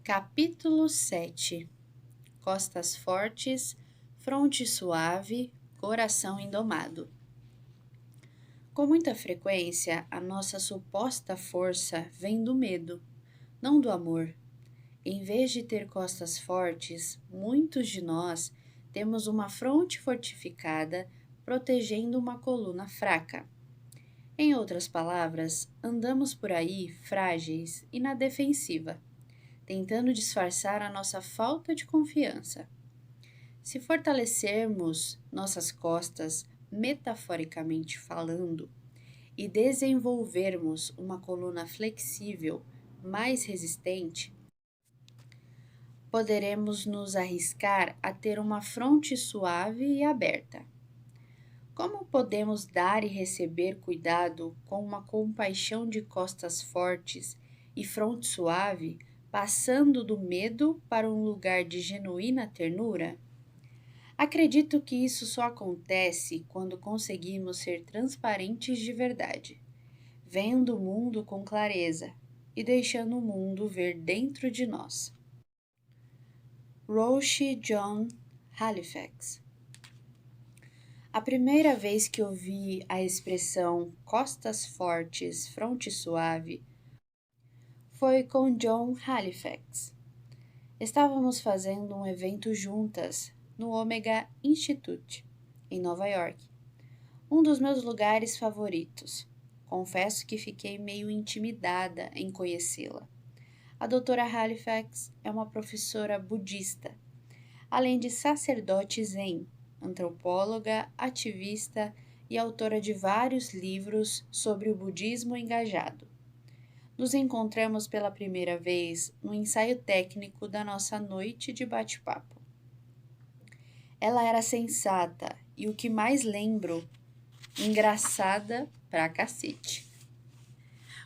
Capítulo 7. Costas fortes, fronte suave, coração indomado. Com muita frequência, a nossa suposta força vem do medo, não do amor. Em vez de ter costas fortes, muitos de nós temos uma fronte fortificada protegendo uma coluna fraca. Em outras palavras, andamos por aí frágeis e na defensiva, tentando disfarçar a nossa falta de confiança. Se fortalecermos nossas costas, metaforicamente falando, e desenvolvermos uma coluna flexível, mais resistente, poderemos nos arriscar a ter uma fronte suave e aberta. Como podemos dar e receber cuidado com uma compaixão de costas fortes e fronte suave, passando do medo para um lugar de genuína ternura? Acredito que isso só acontece quando conseguimos ser transparentes de verdade, vendo o mundo com clareza e deixando o mundo ver dentro de nós. Roche John Halifax. A primeira vez que ouvi a expressão costas fortes, fronte suave, foi com John Halifax. Estávamos fazendo um evento juntas no Omega Institute, em Nova York. Um dos meus lugares favoritos. Confesso que fiquei meio intimidada em conhecê-la. A doutora Halifax é uma professora budista, além de sacerdote zen, antropóloga, ativista e autora de vários livros sobre o budismo engajado. Nos encontramos pela primeira vez no ensaio técnico da nossa noite de bate-papo. Ela era sensata e, o que mais lembro, engraçada pra cacete.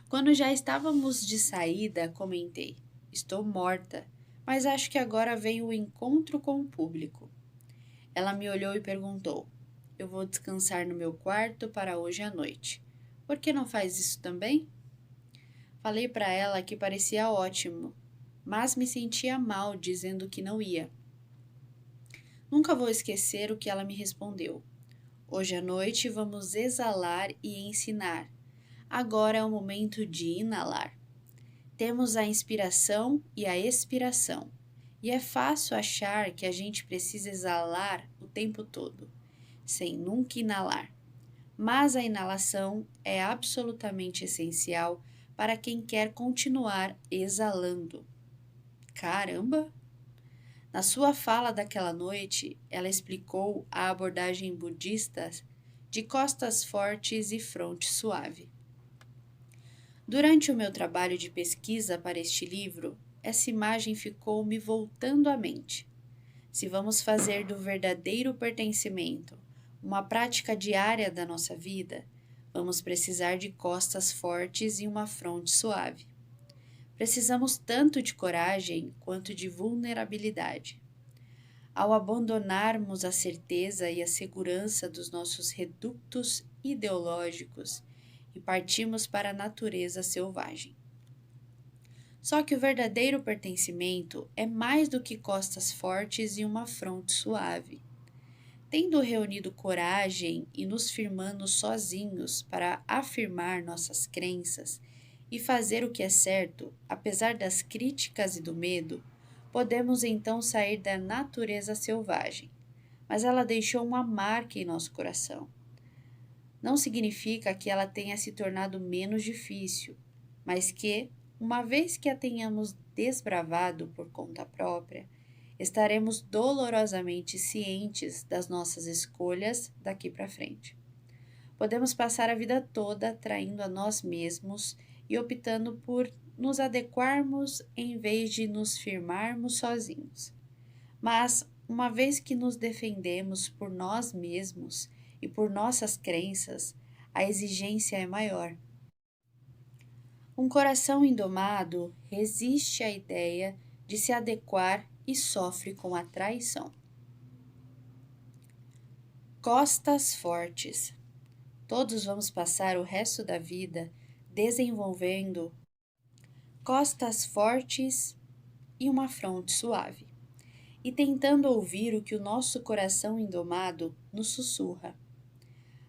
Quando já estávamos de saída, comentei: estou morta, mas acho que agora vem o encontro com o público. Ela me olhou e perguntou: eu vou descansar no meu quarto para hoje à noite. Por que não faz isso também? Falei para ela que parecia ótimo, mas me sentia mal dizendo que não ia. Nunca vou esquecer o que ela me respondeu. Hoje à noite vamos exalar e ensinar. Agora é o momento de inalar. Temos a inspiração e a expiração. E é fácil achar que a gente precisa exalar o tempo todo, sem nunca inalar. Mas a inalação é absolutamente essencial para quem quer continuar exalando. Caramba! Na sua fala daquela noite, ela explicou a abordagem budista de costas fortes e fronte suave. Durante o meu trabalho de pesquisa para este livro, essa imagem ficou me voltando à mente. Se vamos fazer do verdadeiro pertencimento uma prática diária da nossa vida, vamos precisar de costas fortes e uma fronte suave. Precisamos tanto de coragem quanto de vulnerabilidade. Ao abandonarmos a certeza e a segurança dos nossos redutos ideológicos e partirmos para a natureza selvagem. Só que o verdadeiro pertencimento é mais do que costas fortes e uma fronte suave. Tendo reunido coragem e nos firmando sozinhos para afirmar nossas crenças e fazer o que é certo, apesar das críticas e do medo, podemos então sair da natureza selvagem, mas ela deixou uma marca em nosso coração. Não significa que ela tenha se tornado menos difícil, mas que, uma vez que a tenhamos desbravado por conta própria, estaremos dolorosamente cientes das nossas escolhas daqui para frente. Podemos passar a vida toda traindo a nós mesmos e optando por nos adequarmos em vez de nos firmarmos sozinhos. Mas, uma vez que nos defendemos por nós mesmos e por nossas crenças, a exigência é maior. Um coração indomado resiste à ideia de se adequar e sofre com a traição. Costas fortes. Todos vamos passar o resto da vida desenvolvendo costas fortes e uma fronte suave, e tentando ouvir o que o nosso coração indomado nos sussurra.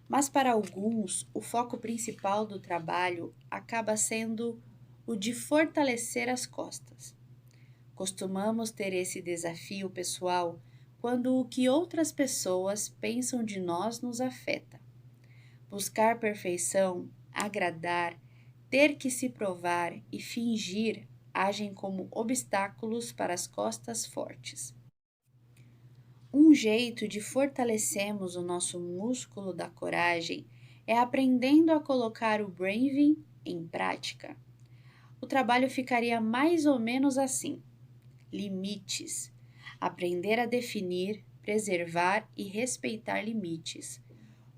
Mas para alguns, o foco principal do trabalho acaba sendo o de fortalecer as costas. Costumamos ter esse desafio pessoal quando o que outras pessoas pensam de nós nos afeta. Buscar perfeição, agradar, ter que se provar e fingir agem como obstáculos para as costas fortes. Um jeito de fortalecermos o nosso músculo da coragem é aprendendo a colocar o Brainwin em prática. O trabalho ficaria mais ou menos assim: limites. Aprender a definir, preservar e respeitar limites.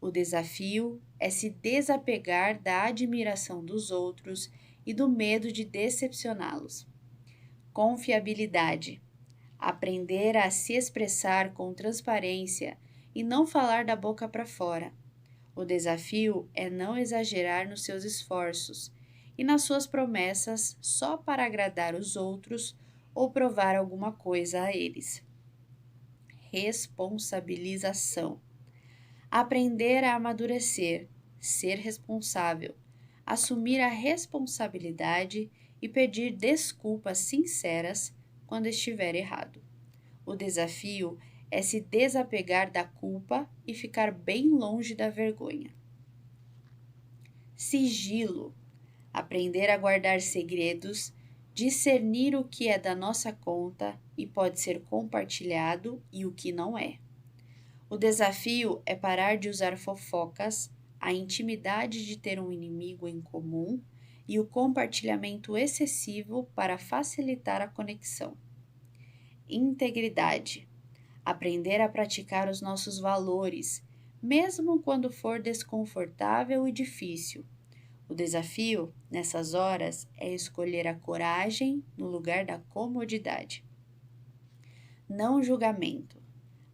O desafio é se desapegar da admiração dos outros e do medo de decepcioná-los. Confiabilidade. Aprender a se expressar com transparência e não falar da boca para fora. O desafio é não exagerar nos seus esforços e nas suas promessas só para agradar os outros ou provar alguma coisa a eles. Responsabilização. Aprender a amadurecer, ser responsável, assumir a responsabilidade e pedir desculpas sinceras quando estiver errado. O desafio é se desapegar da culpa e ficar bem longe da vergonha. Sigilo. Aprender a guardar segredos, discernir o que é da nossa conta e pode ser compartilhado e o que não é. O desafio é parar de usar fofocas, a intimidade de ter um inimigo em comum e o compartilhamento excessivo para facilitar a conexão. Integridade. Aprender a praticar os nossos valores, mesmo quando for desconfortável e difícil. O desafio, nessas horas, é escolher a coragem no lugar da comodidade. Não julgamento.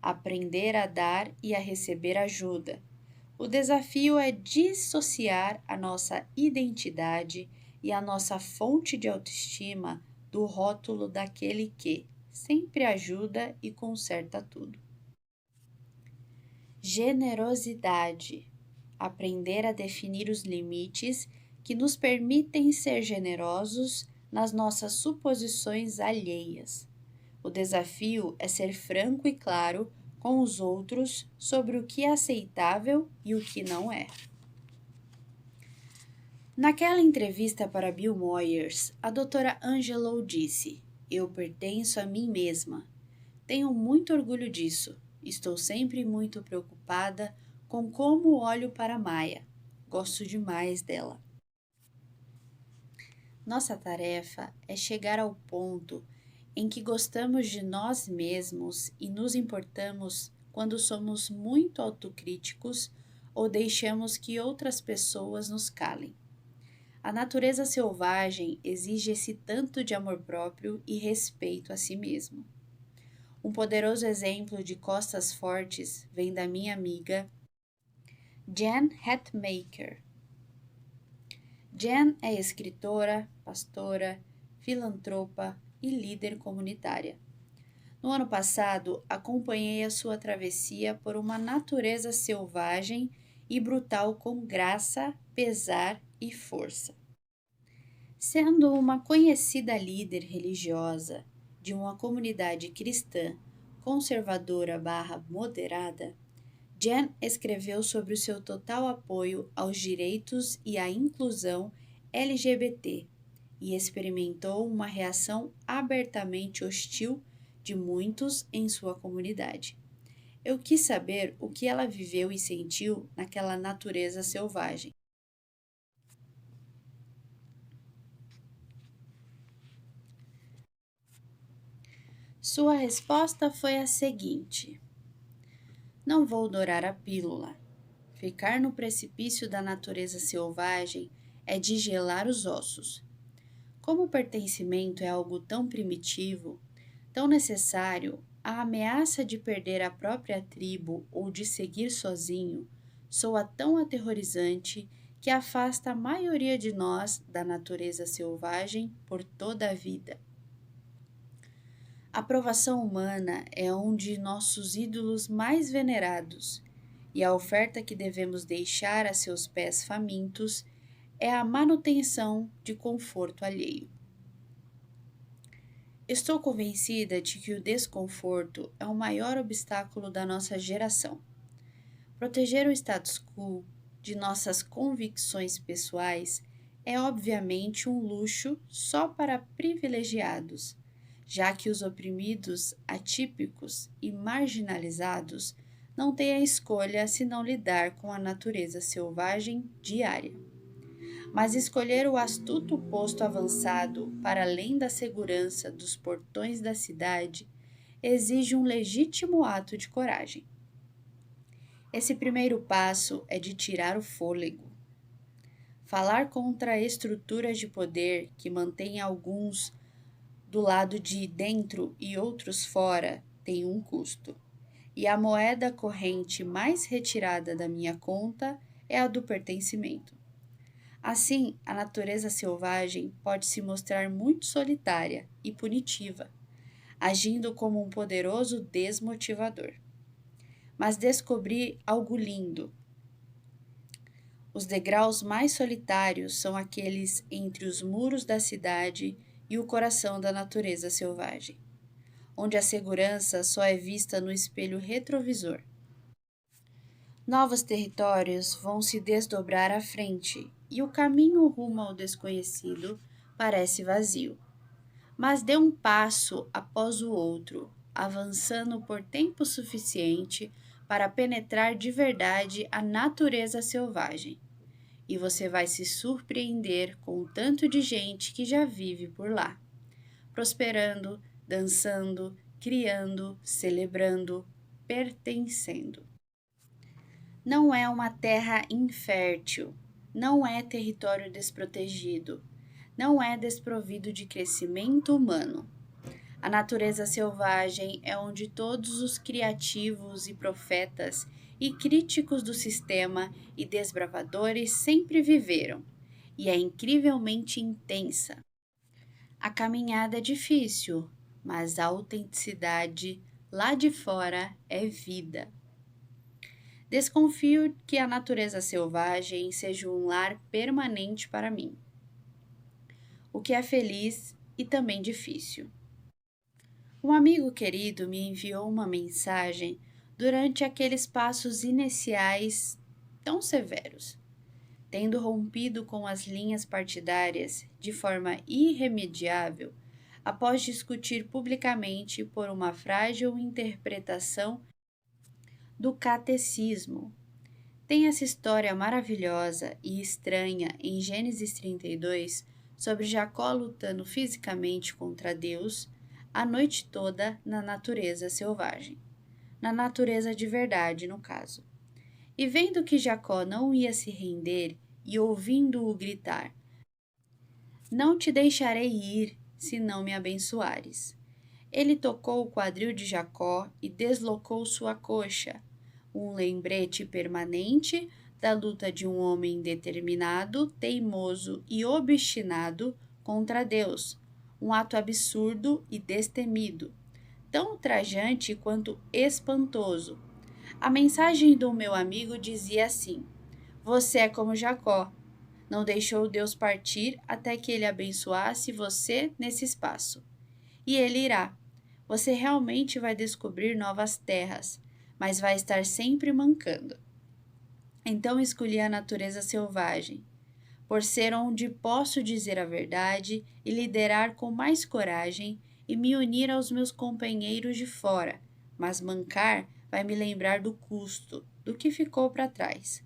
Aprender a dar e a receber ajuda. O desafio é dissociar a nossa identidade e a nossa fonte de autoestima do rótulo daquele que sempre ajuda e conserta tudo. Generosidade. Aprender a definir os limites que nos permitem ser generosos nas nossas suposições alheias. O desafio é ser franco e claro com os outros sobre o que é aceitável e o que não é. Naquela entrevista para Bill Moyers, a doutora Angelou disse: "Eu pertenço a mim mesma. Tenho muito orgulho disso. Estou sempre muito preocupada com como olho para Maya. Gosto demais dela." Nossa tarefa é chegar ao ponto em que gostamos de nós mesmos e nos importamos quando somos muito autocríticos ou deixamos que outras pessoas nos calem. A natureza selvagem exige esse tanto de amor próprio e respeito a si mesmo. Um poderoso exemplo de costas fortes vem da minha amiga Jen Hatmaker. Jen é escritora, pastora, filantropa e líder comunitária. No ano passado, acompanhei a sua travessia por uma natureza selvagem e brutal com graça, pesar e força. Sendo uma conhecida líder religiosa de uma comunidade cristã conservadora/moderada, Jen escreveu sobre o seu total apoio aos direitos e à inclusão LGBT e experimentou uma reação abertamente hostil de muitos em sua comunidade. Eu quis saber o que ela viveu e sentiu naquela natureza selvagem. Sua resposta foi a seguinte: "Não vou dourar a pílula. Ficar no precipício da natureza selvagem é de gelar os ossos. Como o pertencimento é algo tão primitivo, tão necessário, a ameaça de perder a própria tribo ou de seguir sozinho soa tão aterrorizante que afasta a maioria de nós da natureza selvagem por toda a vida. A aprovação humana é um de nossos ídolos mais venerados, e a oferta que devemos deixar a seus pés famintos é a manutenção de conforto alheio. Estou convencida de que o desconforto é o maior obstáculo da nossa geração. Proteger o status quo de nossas convicções pessoais é obviamente um luxo só para privilegiados, já que os oprimidos, atípicos e marginalizados não têm a escolha senão lidar com a natureza selvagem diária. Mas escolher o astuto posto avançado para além da segurança dos portões da cidade exige um legítimo ato de coragem. Esse primeiro passo é de tirar o fôlego. Falar contra estruturas de poder que mantêm alguns do lado de dentro e outros fora tem um custo. E a moeda corrente mais retirada da minha conta é a do pertencimento. Assim, a natureza selvagem pode se mostrar muito solitária e punitiva, agindo como um poderoso desmotivador. Mas descobri algo lindo. Os degraus mais solitários são aqueles entre os muros da cidade e o coração da natureza selvagem, onde a segurança só é vista no espelho retrovisor. Novos territórios vão se desdobrar à frente e o caminho rumo ao desconhecido parece vazio. Mas dê um passo após o outro, avançando por tempo suficiente para penetrar de verdade a natureza selvagem. E você vai se surpreender com o tanto de gente que já vive por lá, prosperando, dançando, criando, celebrando, pertencendo. Não é uma terra infértil, não é território desprotegido, não é desprovido de crescimento humano. A natureza selvagem é onde todos os criativos e profetas e críticos do sistema e desbravadores sempre viveram, e é incrivelmente intensa. A caminhada é difícil, mas a autenticidade lá de fora é vida. Desconfio que a natureza selvagem seja um lar permanente para mim, o que é feliz e também difícil. Um amigo querido me enviou uma mensagem durante aqueles passos iniciais tão severos, tendo rompido com as linhas partidárias de forma irremediável após discutir publicamente por uma frágil interpretação do catecismo. Tem essa história maravilhosa e estranha em Gênesis 32 sobre Jacó lutando fisicamente contra Deus a noite toda na natureza selvagem, na natureza de verdade, no caso. E vendo que Jacó não ia se render e ouvindo-o gritar: "Não te deixarei ir, se não me abençoares", ele tocou o quadril de Jacó e deslocou sua coxa, um lembrete permanente da luta de um homem determinado, teimoso e obstinado contra Deus, um ato absurdo e destemido, tão ultrajante quanto espantoso. A mensagem do meu amigo dizia assim: "Você é como Jacó, não deixou Deus partir até que ele abençoasse você nesse espaço. E ele irá. Você realmente vai descobrir novas terras, mas vai estar sempre mancando." Então escolhi a natureza selvagem, por ser onde posso dizer a verdade e liderar com mais coragem e me unir aos meus companheiros de fora, mas mancar vai me lembrar do custo, do que ficou para trás,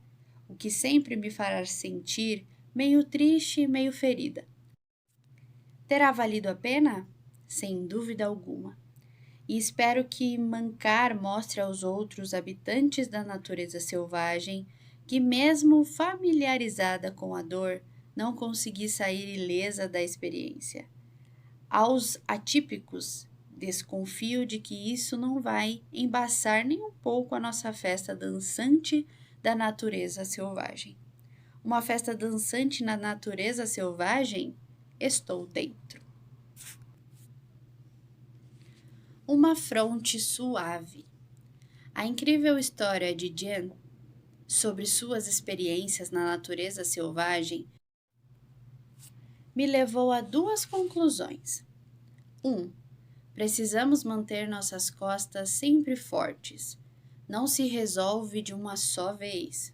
o que sempre me fará sentir meio triste e meio ferida. Terá valido a pena? Sem dúvida alguma. E espero que mancar mostre aos outros habitantes da natureza selvagem que, mesmo familiarizada com a dor, não consegui sair ilesa da experiência. Aos atípicos, desconfio de que isso não vai embaçar nem um pouco a nossa festa dançante da natureza selvagem. Uma festa dançante na natureza selvagem? Estou dentro. Uma fronte suave. A incrível história de Jen sobre suas experiências na natureza selvagem me levou a duas conclusões. 1. Precisamos manter nossas costas sempre fortes. Não se resolve de uma só vez.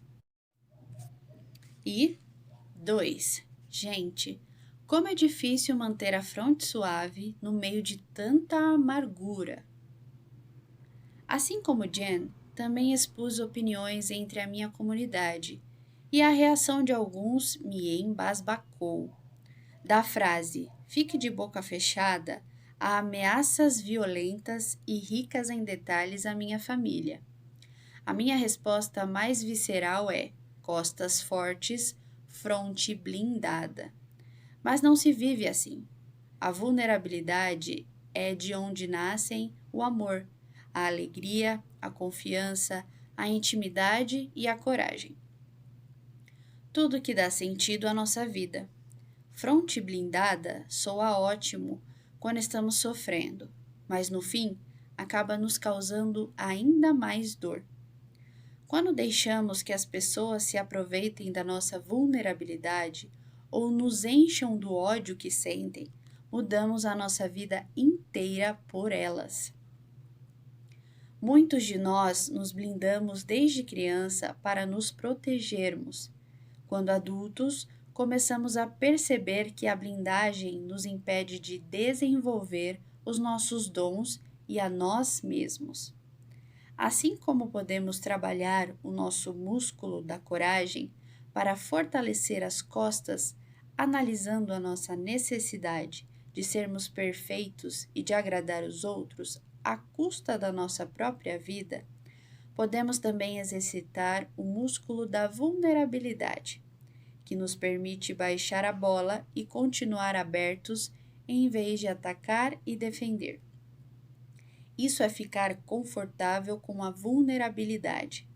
E 2. Gente, como é difícil manter a fronte suave no meio de tanta amargura. Assim como Jen, também expus opiniões entre a minha comunidade, e a reação de alguns me embasbacou. Da frase "fique de boca fechada" a ameaças violentas e ricas em detalhes à minha família. A minha resposta mais visceral é: costas fortes, fronte blindada. Mas não se vive assim. A vulnerabilidade é de onde nascem o amor, a alegria, a confiança, a intimidade e a coragem. Tudo que dá sentido à nossa vida. Fronte blindada soa ótimo quando estamos sofrendo, mas no fim acaba nos causando ainda mais dor. Quando deixamos que as pessoas se aproveitem da nossa vulnerabilidade ou nos encham do ódio que sentem, mudamos a nossa vida inteira por elas. Muitos de nós nos blindamos desde criança para nos protegermos. Quando adultos, começamos a perceber que a blindagem nos impede de desenvolver os nossos dons e a nós mesmos. Assim como podemos trabalhar o nosso músculo da coragem para fortalecer as costas, analisando a nossa necessidade de sermos perfeitos e de agradar os outros à custa da nossa própria vida, podemos também exercitar o músculo da vulnerabilidade, que nos permite baixar a bola e continuar abertos em vez de atacar e defender. Isso é ficar confortável com a vulnerabilidade.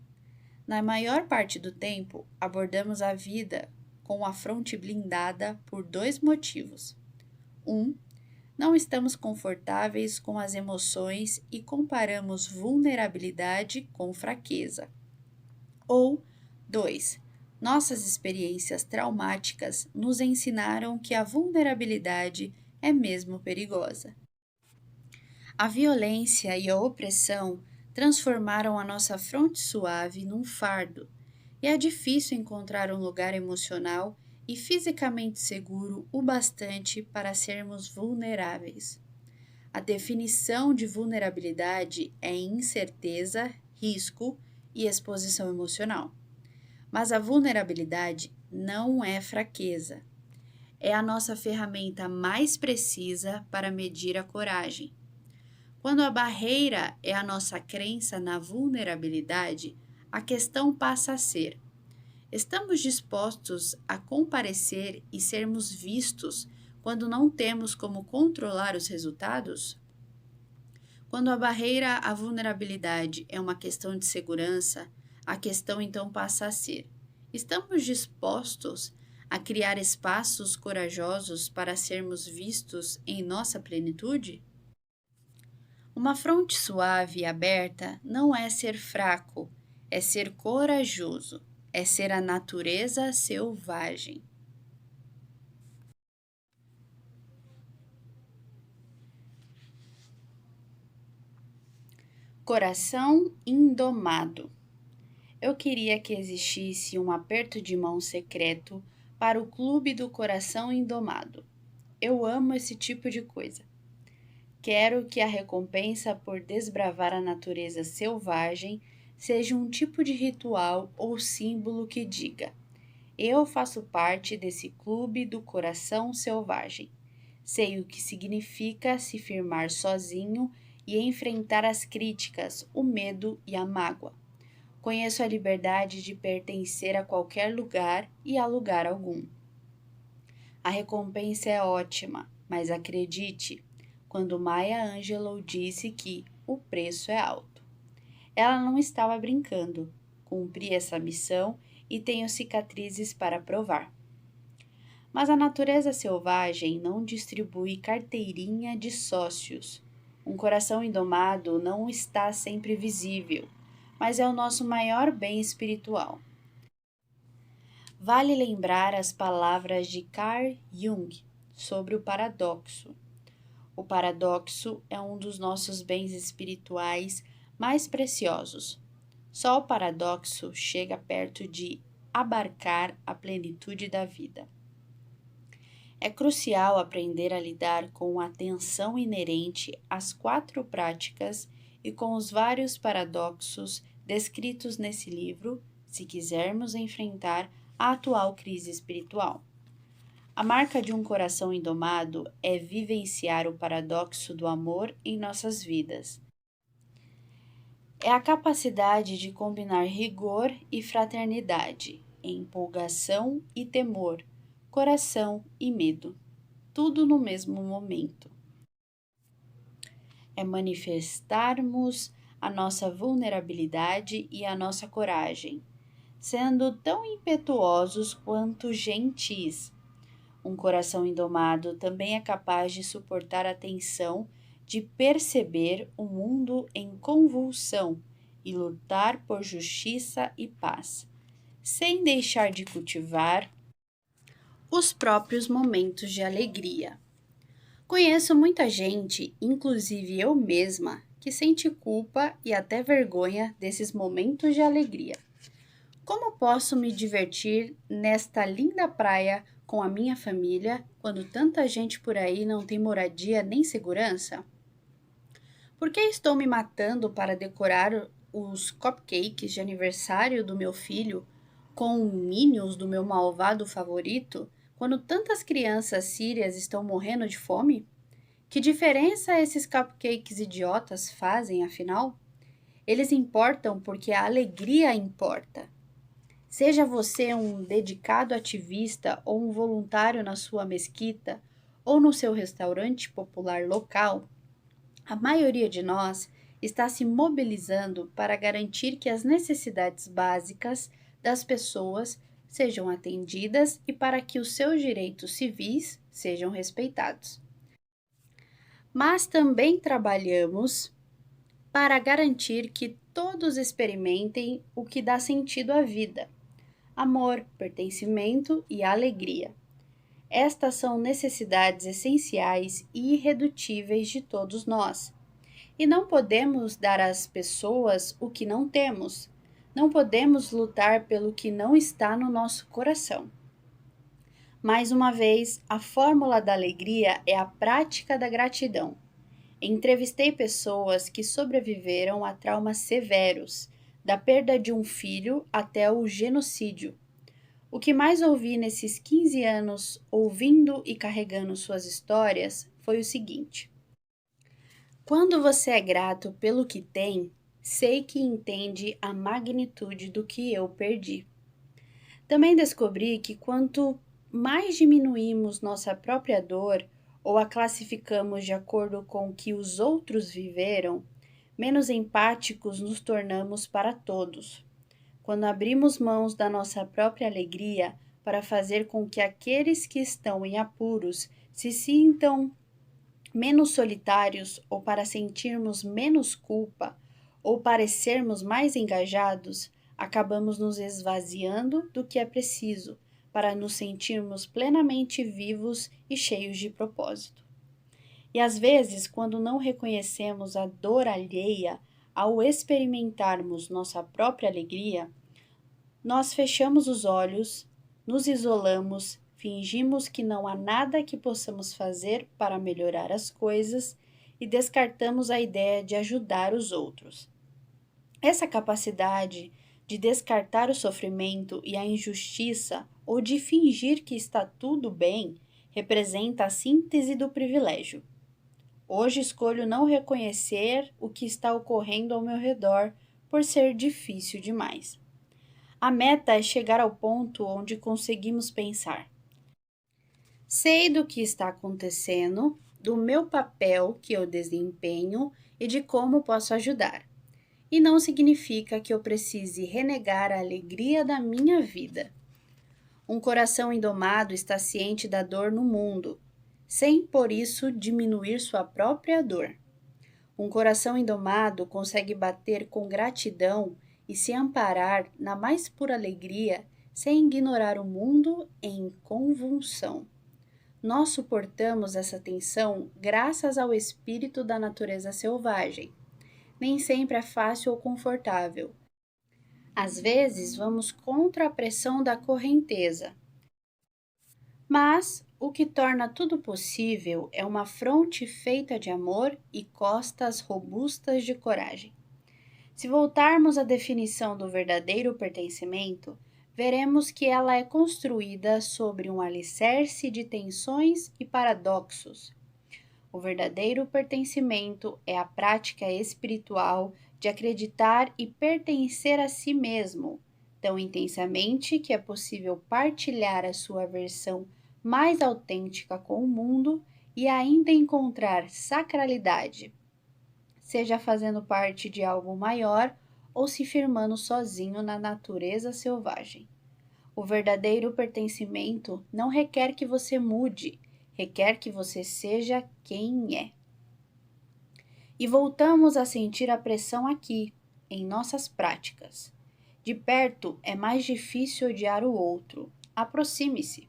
Na maior parte do tempo, abordamos a vida com a fronte blindada por dois motivos. 1. Não estamos confortáveis com as emoções e comparamos vulnerabilidade com fraqueza. Ou 2. Nossas experiências traumáticas nos ensinaram que a vulnerabilidade é mesmo perigosa. A violência e a opressão transformaram a nossa fronte suave num fardo, e é difícil encontrar um lugar emocional e fisicamente seguro o bastante para sermos vulneráveis. A definição de vulnerabilidade é incerteza, risco e exposição emocional. Mas a vulnerabilidade não é fraqueza. É a nossa ferramenta mais precisa para medir a coragem. Quando a barreira é a nossa crença na vulnerabilidade, a questão passa a ser: estamos dispostos a comparecer e sermos vistos quando não temos como controlar os resultados? Quando a barreira à vulnerabilidade é uma questão de segurança, a questão então passa a ser: estamos dispostos a criar espaços corajosos para sermos vistos em nossa plenitude? Uma fronte suave e aberta não é ser fraco, é ser corajoso, é ser a natureza selvagem. Coração indomado. Eu queria que existisse um aperto de mão secreto para o Clube do Coração Indomado. Eu amo esse tipo de coisa. Quero que a recompensa por desbravar a natureza selvagem seja um tipo de ritual ou símbolo que diga: eu faço parte desse clube do coração selvagem. Sei o que significa se firmar sozinho e enfrentar as críticas, o medo e a mágoa. Conheço a liberdade de pertencer a qualquer lugar e a lugar algum. A recompensa é ótima, mas acredite, quando Maya Angelou disse que o preço é alto. Ela não estava brincando. Cumpri essa missão e tenho cicatrizes para provar. Mas a natureza selvagem não distribui carteirinha de sócios. Um coração indomado não está sempre visível, mas é o nosso maior bem espiritual. Vale lembrar as palavras de Carl Jung sobre o paradoxo. O paradoxo é um dos nossos bens espirituais mais preciosos. Só o paradoxo chega perto de abarcar a plenitude da vida. É crucial aprender a lidar com a tensão inerente às 4 práticas e com os vários paradoxos descritos nesse livro, se quisermos enfrentar a atual crise espiritual. A marca de um coração indomado é vivenciar o paradoxo do amor em nossas vidas. É a capacidade de combinar rigor e fraternidade, empolgação e temor, coração e medo, tudo no mesmo momento. É manifestarmos a nossa vulnerabilidade e a nossa coragem, sendo tão impetuosos quanto gentis. Um coração indomado também é capaz de suportar a tensão de perceber o mundo em convulsão e lutar por justiça e paz, sem deixar de cultivar os próprios momentos de alegria. Conheço muita gente, inclusive eu mesma, que sente culpa e até vergonha desses momentos de alegria. Como posso me divertir nesta linda praia com a minha família quando tanta gente por aí não tem moradia nem segurança? Por que estou me matando para decorar os cupcakes de aniversário do meu filho com minions do meu malvado favorito quando tantas crianças sírias estão morrendo de fome? Que diferença esses cupcakes idiotas fazem, afinal? Eles importam porque a alegria importa. Seja você um dedicado ativista ou um voluntário na sua mesquita ou no seu restaurante popular local, a maioria de nós está se mobilizando para garantir que as necessidades básicas das pessoas sejam atendidas e para que os seus direitos civis sejam respeitados. Mas também trabalhamos para garantir que todos experimentem o que dá sentido à vida: amor, pertencimento e alegria. Estas são necessidades essenciais e irredutíveis de todos nós. E não podemos dar às pessoas o que não temos. Não podemos lutar pelo que não está no nosso coração. Mais uma vez, a fórmula da alegria é a prática da gratidão. Entrevistei pessoas que sobreviveram a traumas severos, da perda de um filho até o genocídio. O que mais ouvi nesses 15 anos, ouvindo e carregando suas histórias, foi o seguinte: quando você é grato pelo que tem, sei que entende a magnitude do que eu perdi. Também descobri que quanto mais diminuímos nossa própria dor ou a classificamos de acordo com o que os outros viveram, menos empáticos nos tornamos para todos. Quando abrimos mãos da nossa própria alegria para fazer com que aqueles que estão em apuros se sintam menos solitários ou para sentirmos menos culpa ou parecermos mais engajados, acabamos nos esvaziando do que é preciso para nos sentirmos plenamente vivos e cheios de propósito. E às vezes, quando não reconhecemos a dor alheia ao experimentarmos nossa própria alegria, nós fechamos os olhos, nos isolamos, fingimos que não há nada que possamos fazer para melhorar as coisas e descartamos a ideia de ajudar os outros. Essa capacidade de descartar o sofrimento e a injustiça ou de fingir que está tudo bem representa a síntese do privilégio. Hoje escolho não reconhecer o que está ocorrendo ao meu redor por ser difícil demais. A meta é chegar ao ponto onde conseguimos pensar: sei do que está acontecendo, do meu papel que eu desempenho e de como posso ajudar. E não significa que eu precise renegar a alegria da minha vida. Um coração indomado está ciente da dor no mundo, sem por isso diminuir sua própria dor. Um coração indomado consegue bater com gratidão e se amparar na mais pura alegria sem ignorar o mundo em convulsão. Nós suportamos essa tensão graças ao espírito da natureza selvagem. Nem sempre é fácil ou confortável. Às vezes, vamos contra a pressão da correnteza. Mas o que torna tudo possível é uma fronte feita de amor e costas robustas de coragem. Se voltarmos à definição do verdadeiro pertencimento, veremos que ela é construída sobre um alicerce de tensões e paradoxos. O verdadeiro pertencimento é a prática espiritual de acreditar e pertencer a si mesmo, tão intensamente que é possível partilhar a sua versão mais autêntica com o mundo e ainda encontrar sacralidade, seja fazendo parte de algo maior ou se firmando sozinho na natureza selvagem. O verdadeiro pertencimento não requer que você mude, requer que você seja quem é. E voltamos a sentir a pressão aqui, em nossas práticas. De perto é mais difícil odiar o outro. Aproxime-se.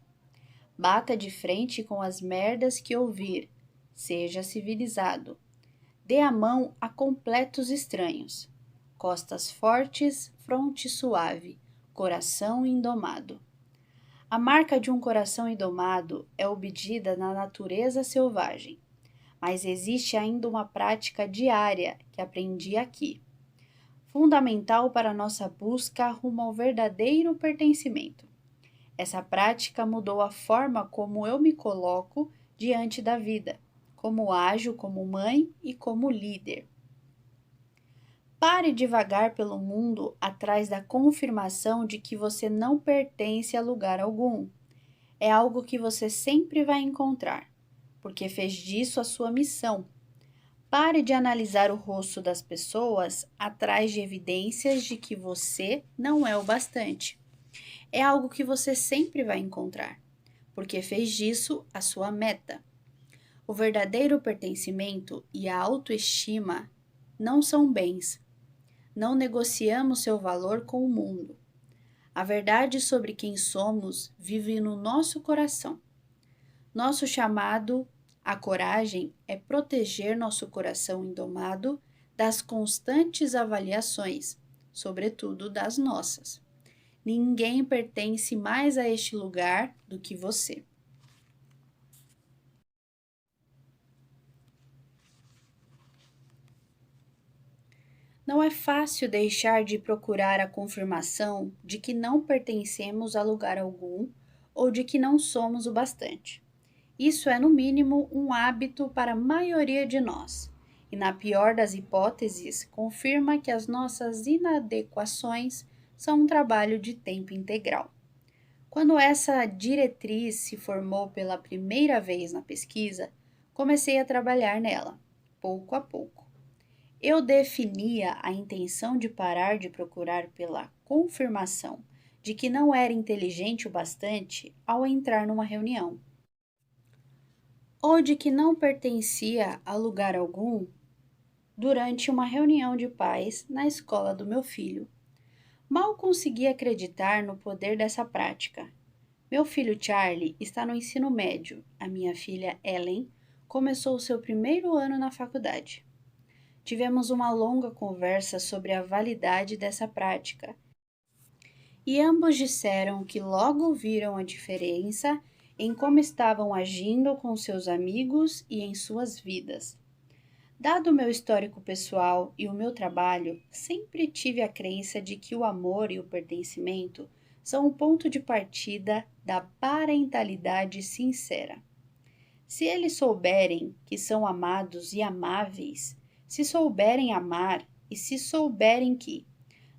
Bata de frente com as merdas que ouvir. Seja civilizado. Dê a mão a completos estranhos. Costas fortes, fronte suave, coração indomado. A marca de um coração indomado é obedida na natureza selvagem, mas existe ainda uma prática diária que aprendi aqui, fundamental para nossa busca rumo ao verdadeiro pertencimento. Essa prática mudou a forma como eu me coloco diante da vida, como ajo como mãe e como líder. Pare de vagar pelo mundo atrás da confirmação de que você não pertence a lugar algum. É algo que você sempre vai encontrar, porque fez disso a sua missão. Pare de analisar o rosto das pessoas atrás de evidências de que você não é o bastante. É algo que você sempre vai encontrar, porque fez disso a sua meta. O verdadeiro pertencimento e a autoestima não são bens. Não negociamos seu valor com o mundo. A verdade sobre quem somos vive no nosso coração. Nosso chamado à coragem é proteger nosso coração indomado das constantes avaliações, sobretudo das nossas. Ninguém pertence mais a este lugar do que você. Não é fácil deixar de procurar a confirmação de que não pertencemos a lugar algum ou de que não somos o bastante. Isso é, no mínimo, um hábito para a maioria de nós, e, na pior das hipóteses, confirma que as nossas inadequações são um trabalho de tempo integral. Quando essa diretriz se formou pela primeira vez na pesquisa, comecei a trabalhar nela, pouco a pouco. Eu definia a intenção de parar de procurar pela confirmação de que não era inteligente o bastante ao entrar numa reunião, ou de que não pertencia a lugar algum durante uma reunião de pais na escola do meu filho. Mal consegui acreditar no poder dessa prática. Meu filho Charlie está no ensino médio, a minha filha Ellen começou o seu primeiro ano na faculdade. Tivemos uma longa conversa sobre a validade dessa prática e ambos disseram que logo viram a diferença em como estavam agindo com seus amigos e em suas vidas. Dado o meu histórico pessoal e o meu trabalho, sempre tive a crença de que o amor e o pertencimento são o ponto de partida da parentalidade sincera. Se eles souberem que são amados e amáveis, se souberem amar e se souberem que,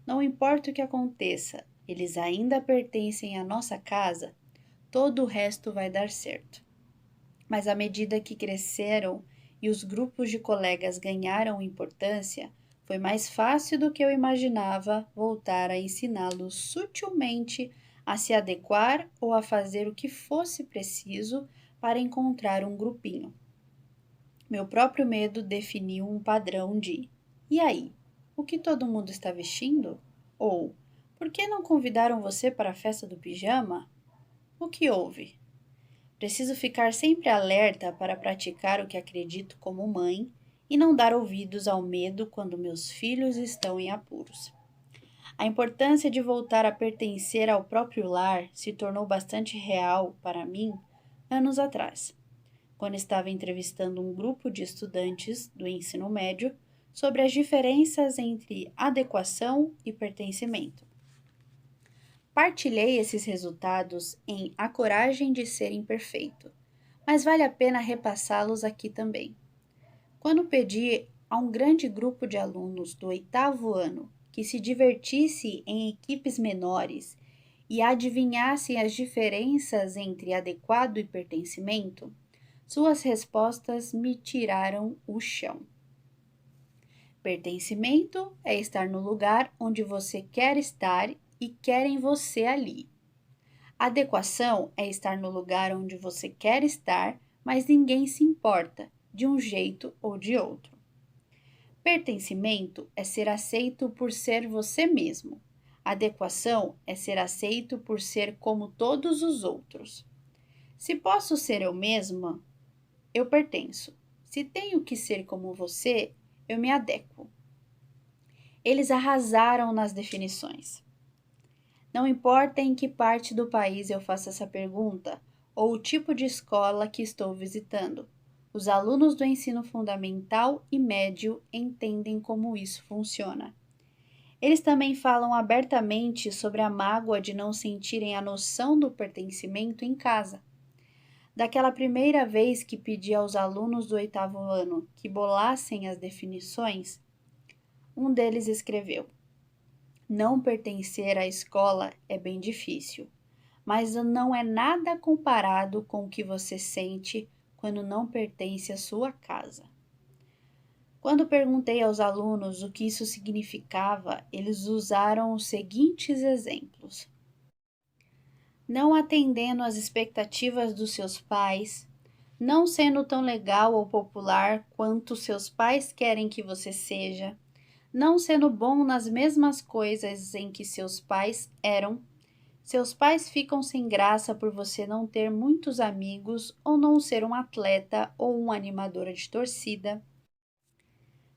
não importa o que aconteça, eles ainda pertencem à nossa casa, todo o resto vai dar certo. Mas à medida que cresceram e os grupos de colegas ganharam importância, foi mais fácil do que eu imaginava voltar a ensiná-los sutilmente a se adequar ou a fazer o que fosse preciso para encontrar um grupinho. Meu próprio medo definiu um padrão de: e aí? O que todo mundo está vestindo? Ou por que não convidaram você para a festa do pijama? O que houve? Preciso ficar sempre alerta para praticar o que acredito como mãe e não dar ouvidos ao medo quando meus filhos estão em apuros. A importância de voltar a pertencer ao próprio lar se tornou bastante real para mim anos atrás, quando estava entrevistando um grupo de estudantes do ensino médio sobre as diferenças entre adequação e pertencimento. Partilhei esses resultados em A Coragem de Ser Imperfeito, mas vale a pena repassá-los aqui também. Quando pedi a um grande grupo de alunos do 8º ano que se divertisse em equipes menores e adivinhassem as diferenças entre adequado e pertencimento, suas respostas me tiraram o chão. Pertencimento é estar no lugar onde você quer estar e querem você ali. Adequação é estar no lugar onde você quer estar, mas ninguém se importa, de um jeito ou de outro. Pertencimento é ser aceito por ser você mesmo. Adequação é ser aceito por ser como todos os outros. Se posso ser eu mesma, eu pertenço. Se tenho que ser como você, eu me adequo. Eles arrasaram nas definições. Não importa em que parte do país eu faça essa pergunta ou o tipo de escola que estou visitando, os alunos do ensino fundamental e médio entendem como isso funciona. Eles também falam abertamente sobre a mágoa de não sentirem a noção do pertencimento em casa. Daquela primeira vez que pedi aos alunos do 8º ano que bolassem as definições, um deles escreveu: não pertencer à escola é bem difícil, mas não é nada comparado com o que você sente quando não pertence à sua casa. Quando perguntei aos alunos o que isso significava, eles usaram os seguintes exemplos: não atendendo às expectativas dos seus pais, não sendo tão legal ou popular quanto seus pais querem que você seja, não sendo bom nas mesmas coisas em que seus pais eram, seus pais ficam sem graça por você não ter muitos amigos ou não ser um atleta ou uma animadora de torcida,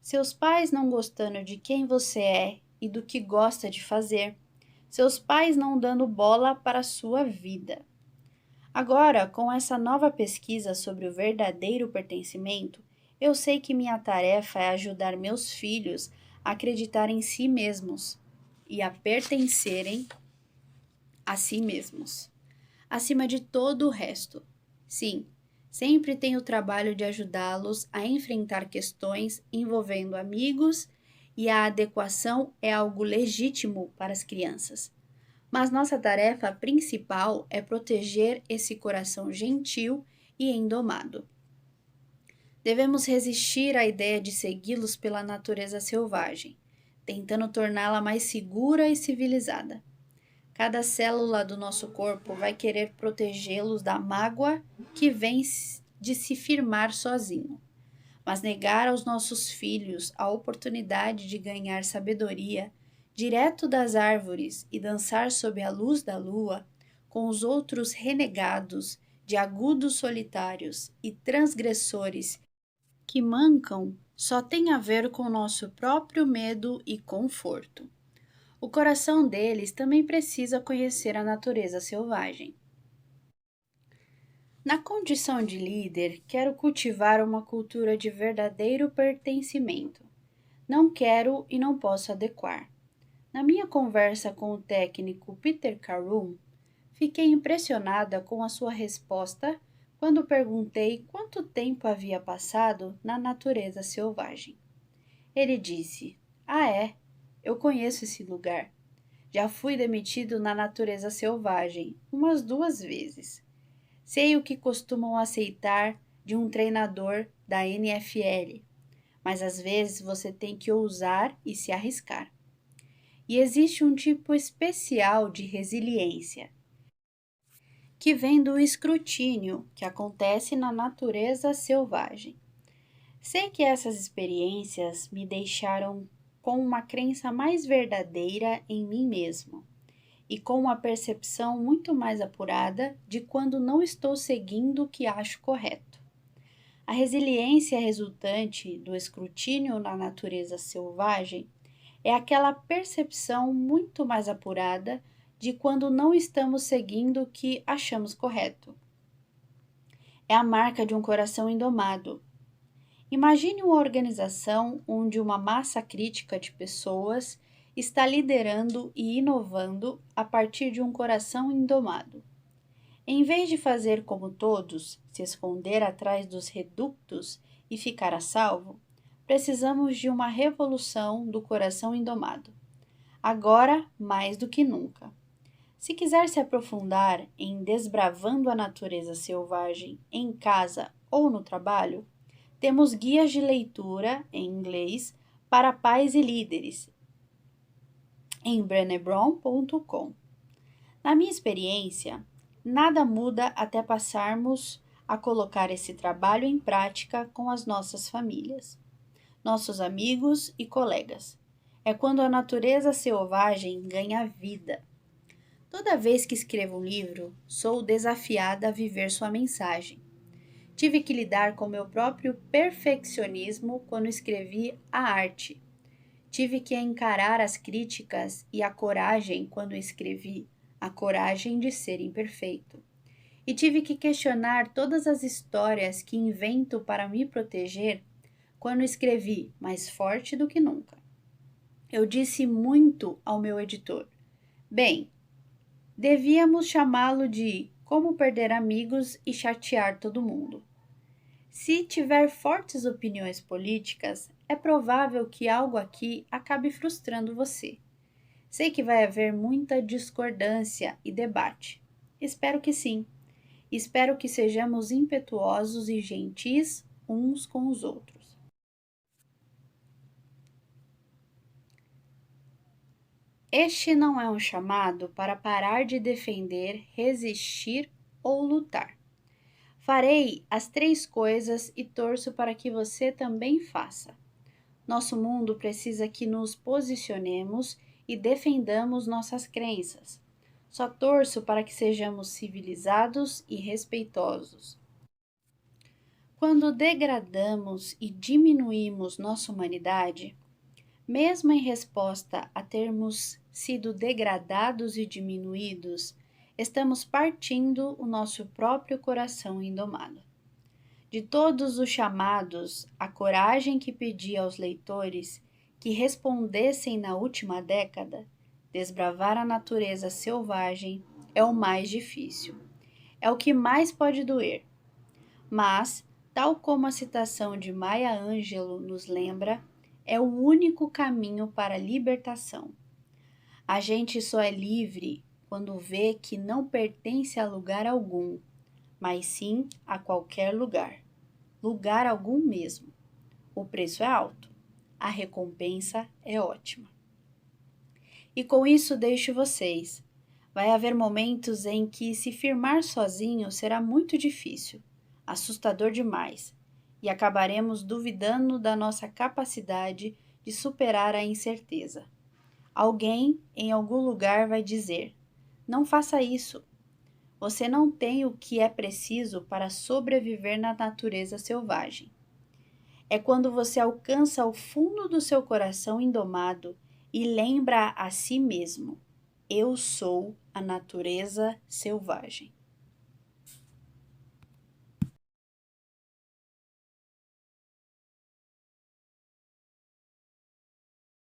seus pais não gostando de quem você é e do que gosta de fazer, seus pais não dando bola para a sua vida. Agora, com essa nova pesquisa sobre o verdadeiro pertencimento, eu sei que minha tarefa é ajudar meus filhos a acreditar em si mesmos e a pertencerem a si mesmos, acima de todo o resto. Sim, sempre tenho o trabalho de ajudá-los a enfrentar questões envolvendo amigos e a adequação é algo legítimo para as crianças. Mas nossa tarefa principal é proteger esse coração gentil e endomado. Devemos resistir à ideia de segui-los pela natureza selvagem, tentando torná-la mais segura e civilizada. Cada célula do nosso corpo vai querer protegê-los da mágoa que vem de se firmar sozinho. Mas negar aos nossos filhos a oportunidade de ganhar sabedoria direto das árvores e dançar sob a luz da lua, com os outros renegados, de agudos solitários e transgressores que mancam, só tem a ver com nosso próprio medo e conforto. O coração deles também precisa conhecer a natureza selvagem. Na condição de líder, quero cultivar uma cultura de verdadeiro pertencimento. Não quero e não posso adequar. Na minha conversa com o técnico Peter Carum, fiquei impressionada com a sua resposta quando perguntei quanto tempo havia passado na natureza selvagem. Ele disse: "Ah, é, eu conheço esse lugar. Já fui demitido na natureza selvagem umas 2 vezes. Sei o que costumam aceitar de um treinador da NFL, mas às vezes você tem que ousar e se arriscar. E existe um tipo especial de resiliência, que vem do escrutínio que acontece na natureza selvagem. Sei que essas experiências me deixaram com uma crença mais verdadeira em mim mesmo e com uma percepção muito mais apurada de quando não estou seguindo o que acho correto. A resiliência resultante do escrutínio na natureza selvagem é aquela percepção muito mais apurada de quando não estamos seguindo o que achamos correto. É a marca de um coração indomado. Imagine uma organização onde uma massa crítica de pessoas está liderando e inovando a partir de um coração indomado. Em vez de fazer como todos, se esconder atrás dos redutos e ficar a salvo, precisamos de uma revolução do coração indomado. Agora, mais do que nunca. Se quiser se aprofundar em desbravando a natureza selvagem em casa ou no trabalho, temos guias de leitura em inglês para pais e líderes em brennebrown.com. Na minha experiência, nada muda até passarmos a colocar esse trabalho em prática com as nossas famílias, nossos amigos e colegas. É quando a natureza selvagem ganha vida. Toda vez que escrevo um livro, sou desafiada a viver sua mensagem. Tive que lidar com meu próprio perfeccionismo quando escrevi A Arte. Tive que encarar as críticas e a coragem quando escrevi A Coragem de Ser Imperfeito. E tive que questionar todas as histórias que invento para me proteger quando escrevi Mais Forte do que Nunca. Eu disse muito ao meu editor. Bem, devíamos chamá-lo de Como Perder Amigos e Chatear Todo Mundo. Se tiver fortes opiniões políticas, é provável que algo aqui acabe frustrando você. Sei que vai haver muita discordância e debate. Espero que sim. Espero que sejamos impetuosos e gentis uns com os outros. Este não é um chamado para parar de defender, resistir ou lutar. Farei as 3 coisas e torço para que você também faça. Nosso mundo precisa que nos posicionemos e defendamos nossas crenças. Só torço para que sejamos civilizados e respeitosos. Quando degradamos e diminuímos nossa humanidade, mesmo em resposta a termos sido degradados e diminuídos, estamos partindo o nosso próprio coração indomado. De todos os chamados, a coragem que pedi aos leitores que respondessem na última década, desbravar a natureza selvagem é o mais difícil. É o que mais pode doer. Mas, tal como a citação de Maya Angelou nos lembra, é o único caminho para a libertação. A gente só é livre quando vê que não pertence a lugar algum, mas sim a qualquer lugar. Lugar algum mesmo. O preço é alto, a recompensa é ótima. E com isso deixo vocês. Vai haver momentos em que se firmar sozinho será muito difícil, assustador demais, e acabaremos duvidando da nossa capacidade de superar a incerteza. Alguém em algum lugar vai dizer: não faça isso. Você não tem o que é preciso para sobreviver na natureza selvagem. É quando você alcança o fundo do seu coração indomado e lembra a si mesmo: eu sou a natureza selvagem.